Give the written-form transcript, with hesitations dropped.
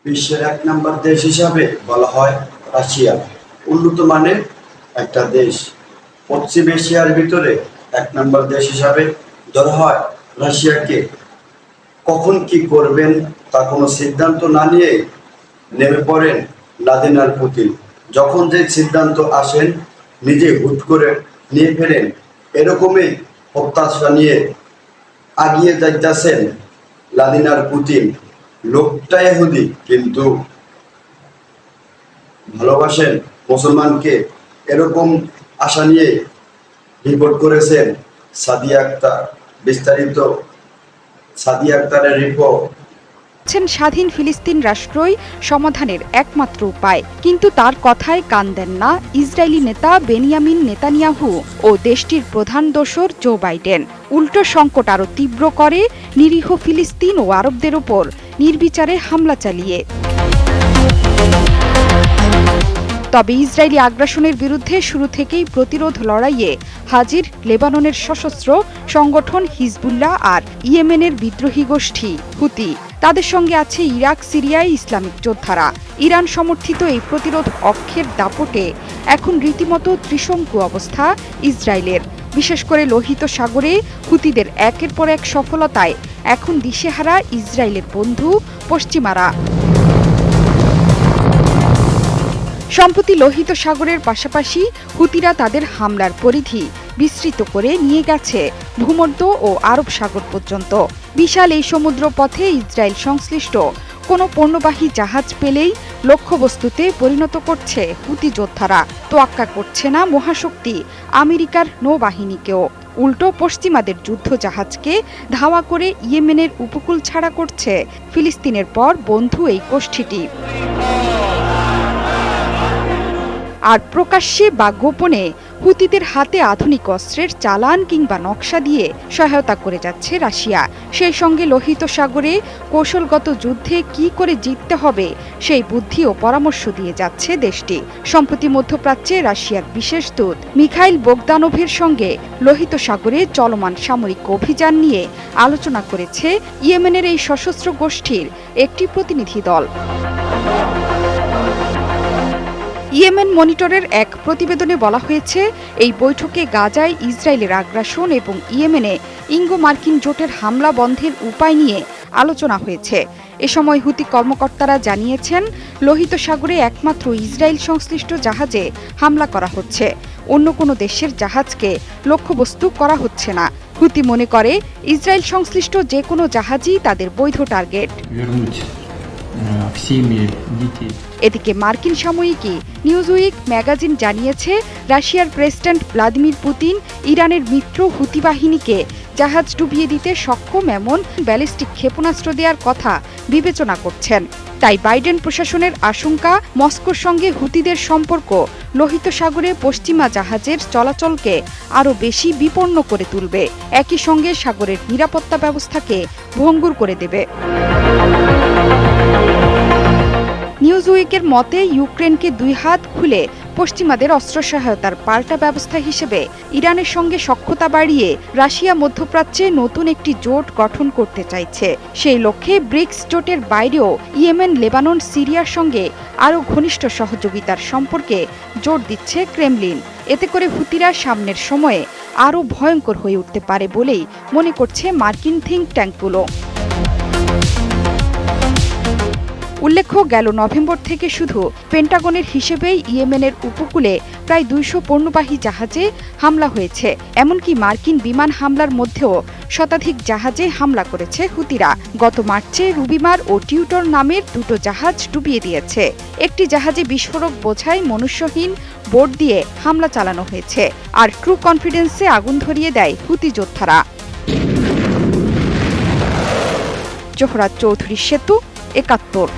বিশ্বের ১ নম্বর দেশ হিসাবে বলা হয় রাশিয়া। উন্নত মানের একটা দেশ। পশ্চিম এশিয়ার ভিতরে ১ নম্বর দেশ হিসাবে ধরা হয় রাশিয়াকে। কখন কি করবেন তা কোনো সিদ্ধান্ত না নিয়ে নেমে পড়েন ভ্লাদিমির পুতিন। যখন যে সিদ্ধান্ত আসেন নিজে হুট করে নিয়ে ফেলেন, এরকমই প্রত্যাশা নিয়ে আগিয়ে যাইতেছেন ভ্লাদিমির পুতিন। লোকটা ইহুদি কিন্তু ভালোবাসেন মুসলমানকে, এরকম আশা নিয়ে রিপোর্ট করেছেন সাদিয়া আক্তার। বিস্তারিত সাদিয়া আক্তারের রিপোর্ট। স্বাধীন ফিলিস্তিন রাষ্ট্রই সমাধানের একমাত্র উপায়, কিন্তু তার কথায় কান দেন না ইসরায়েলি নেতা বেনিয়ামিন নেতানিয়াহু ও দেশটির প্রধান দোসর জো বাইডেন। উল্টো সংকট আরও তীব্র করে নিরীহ ফিলিস্তিন ও আরবদের ওপর নির্বিচারে হামলা চালিয়ে। তবে ইসরায়েলি আগ্রাসনের বিরুদ্ধে শুরু থেকেই প্রতিরোধ লড়াইয়ে হাজির লেবাননের সশস্ত্র সংগঠন হিজবুল্লাহ আর ইয়েমেনের বিদ্রোহী গোষ্ঠী হুতি। তাদের সঙ্গে আছে ইরাক, সিরিয়ায় ইসলামিক যোদ্ধারা। ইরান সমর্থিত এই প্রতিরোধ অক্ষের দাপটে এখন রীতিমতো ত্রিশঙ্কু অবস্থা ইসরায়েলের। বিশেষ করে লোহিত সাগরে হুতিদের একের পর এক সফলতায় এখন দিশেহারা ইসরায়েলের বন্ধু পশ্চিমারা। সম্প্রতি লোহিত সাগরের পাশাপাশি হুতিরা তাদের হামলার পরিধি বিস্তৃত করে নিয়ে গেছে ভূমধ্য ও আরব সাগর পর্যন্ত। বিশাল এই সমুদ্র পথে ইসরায়েল সংশ্লিষ্ট কোনো পণ্যবাহী জাহাজ পেলেই লক্ষ্যবস্তুতে পরিণত করছে হুতি যোদ্ধারা। তোয়াক্কা করছে না মহাশক্তি আমেরিকার নৌবাহিনীকেও। উল্টো পশ্চিমাদের যুদ্ধ জাহাজকে ধাওয়া করে ইয়েমেনের উপকূল ছাড়া করছে ফিলিস্তিনের পর বন্ধু এই গোষ্ঠীটি। আর প্রকাশ্যে বা গোপনে হুতিদের হাতে আধুনিক অস্ত্রের চালান কিংবা নকশা দিয়ে সহায়তা করে যাচ্ছে রাশিয়া। সেই সঙ্গে লোহিত সাগরে কৌশলগত যুদ্ধে কি করে জিততে হবে সেই বুদ্ধি ও পরামর্শ দিয়ে যাচ্ছে দেশটি। সম্প্রতি মধ্যপ্রাচ্যে রাশিয়ার বিশেষ দূত মিখাইল বোগদানোভের সঙ্গে লোহিত সাগরে চলমান সামরিক অভিযান নিয়ে আলোচনা করেছে ইয়েমেনের এই সশস্ত্র গোষ্ঠীর একটি প্রতিনিধি দল। ইয়েমেন মনিটরের এক প্রতিবেদনে বলা হয়েছে, এই বৈঠকে গাজায় ইসরায়েলের আগ্রাসন এবং ইয়েমেনে ইঙ্গো মার্কিন জোটের হামলা বন্ধের উপায় নিয়ে আলোচনা হয়েছে। এ সময় হুতি কর্মকর্তারা জানিয়েছেন, লোহিত সাগরে একমাত্র ইসরায়েল সংশ্লিষ্ট জাহাজে হামলা করা হচ্ছে, অন্য কোনো দেশের জাহাজকে লক্ষ্যবস্তু করা হচ্ছে না। হুতি মনে করে ইসরায়েল সংশ্লিষ্ট যে কোনো জাহাজই তাদের বৈধ টার্গেট। এদিকে মার্কিন সাময়িকী নিউজউইক ম্যাগাজিন জানিয়েছে, রাশিয়ার প্রেসিডেন্ট ভ্লাদিমির পুতিন ইরানের মিত্র হুতি বাহিনীকে জাহাজ ডুবিয়ে দিতে সক্ষম এমন ব্যালিস্টিক ক্ষেপণাস্ত্র দেওয়ার কথা বিবেচনা করছেন। তাই বাইডেন প্রশাসনের আশঙ্কা, মস্কোর সঙ্গে হুতিদের সম্পর্ক লোহিত সাগরে পশ্চিমা জাহাজের চলাচলকে আরও বেশি বিপন্ন করে তুলবে, একই সঙ্গে সাগরের নিরাপত্তা ব্যবস্থাকে ভঙ্গুর করে দেবে। নিউজউইকের মতে, ইউক্রেনকে দুই হাত খুলে পশ্চিমাদের অস্ত্র সহায়তার পাল্টা ব্যবস্থা হিসেবে ইরানের সঙ্গে সখ্যতা বাড়িয়ে রাশিয়া মধ্যপ্রাচ্যে নতুন একটি জোট গঠন করতে চাইছে। সেই লক্ষ্যে ব্রিক্স জোটের বাইরেও ইয়েমেন, লেবানন, সিরিয়ার সঙ্গে আরও ঘনিষ্ঠ সহযোগিতার সম্পর্কে জোর দিচ্ছে ক্রেমলিন। এতে করে হুতিরা সামনের সময়ে আরও ভয়ঙ্কর হয়ে উঠতে পারে বলেই মনে করছে মার্কিন থিঙ্ক ট্যাঙ্কগুলো। উল্লেখ্য, গেল নভেম্বর থেকে শুধু পেন্টাগনের হিসেবেই ইয়েমেনের উপকূলে প্রায় ২০০ পণ্যবাহী জাহাজে হামলা হয়েছে। এমনকি মার্কিন বিমান হামলার মধ্যেও শতাধিক জাহাজে হামলা করেছে হুতিরা। গত মার্চে রুবিমার ও টিউটর নামের দুটো জাহাজ ডুবিয়ে দিয়েছে। একটি জাহাজে বিস্ফোরক বোঝাই মনুষ্যহীন বোট দিয়ে হামলা চালানো হয়েছে। আর ট্রু কনফিডেন্সে আগুন ধরিয়ে দেয় হুতি যোদ্ধারা। জোহরা চৌধুরী, সেতু, ৭১।